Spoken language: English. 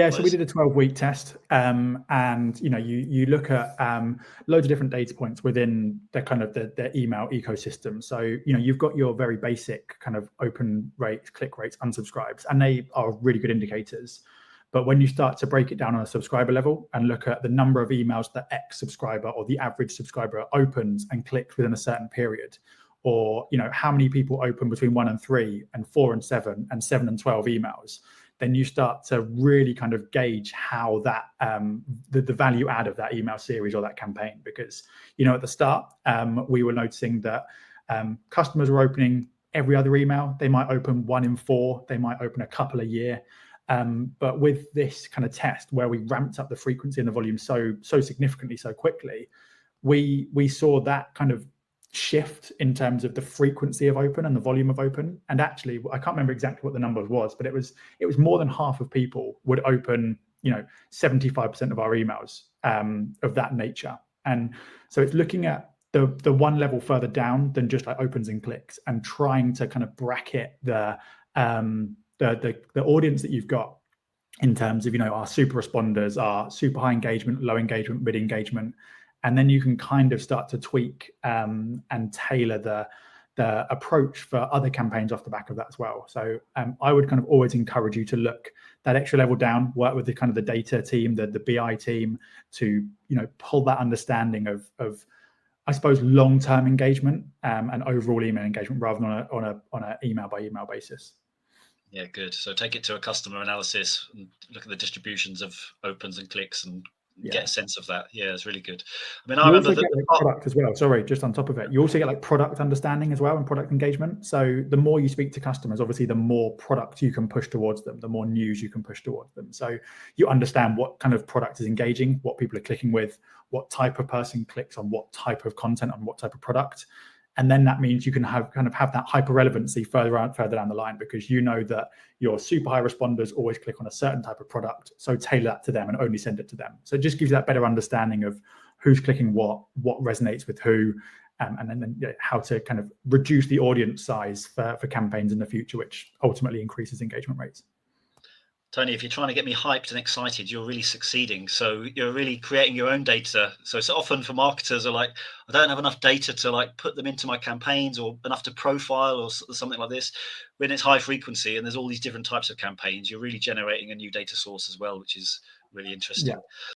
Yeah, so we did a 12-week test, and you look at loads of different data points within the kind of the email ecosystem. So you've got your very basic kind of open rates, click rates, unsubscribes, and they are really good indicators. But when you start to break it down on a subscriber level and look at the number of emails that X subscriber or the average subscriber opens and clicks within a certain period, or how many people open between 1 and 3 and 4 and 7 and 7 and 12 emails, then you start to really kind of gauge how that the value add of that email series or that campaign. Because at the start we were noticing that customers were opening every other email. They might open 1 in 4, they might open a couple a year. But with this kind of test where we ramped up the frequency and the volume so significantly, so quickly, we saw that kind of shift in terms of the frequency of open and the volume of open. And actually, I can't remember exactly what the number was, but it was more than half of people would open 75% of our emails of that nature. And so it's looking at the one level further down than just like opens and clicks, and trying to kind of bracket the audience that you've got in terms of our super responders, our super high engagement, low engagement, mid engagement. And then you can kind of start to tweak and tailor the approach for other campaigns off the back of that as well. So I would kind of always encourage you to look that extra level down, work with the kind of the data team, the BI team, to pull that understanding of I suppose long-term engagement and overall email engagement, rather than on a email by email basis. Yeah, good. So take it to a customer analysis and look at the distributions of opens and clicks and get a sense of that. Yeah, it's really good. I mean, I remember that product as well. Sorry, just on top of it, you also get like product understanding as well and product engagement. So the more you speak to customers, obviously, the more product you can push towards them, the more news you can push towards them. So you understand what kind of product is engaging, what people are clicking with, what type of person clicks on what type of content on what type of product. And then that means you can have that hyper relevancy further down the line, because that your super high responders always click on a certain type of product. So tailor that to them and only send it to them. So it just gives you that better understanding of who's clicking what resonates with who, and then how to kind of reduce the audience size for campaigns in the future, which ultimately increases engagement rates. Tony, if you're trying to get me hyped and excited, you're really succeeding. So you're really creating your own data. So often for marketers are like, I don't have enough data to like put them into my campaigns, or enough to profile, or something like this. When it's high frequency and there's all these different types of campaigns, you're really generating a new data source as well, which is really interesting. Yeah.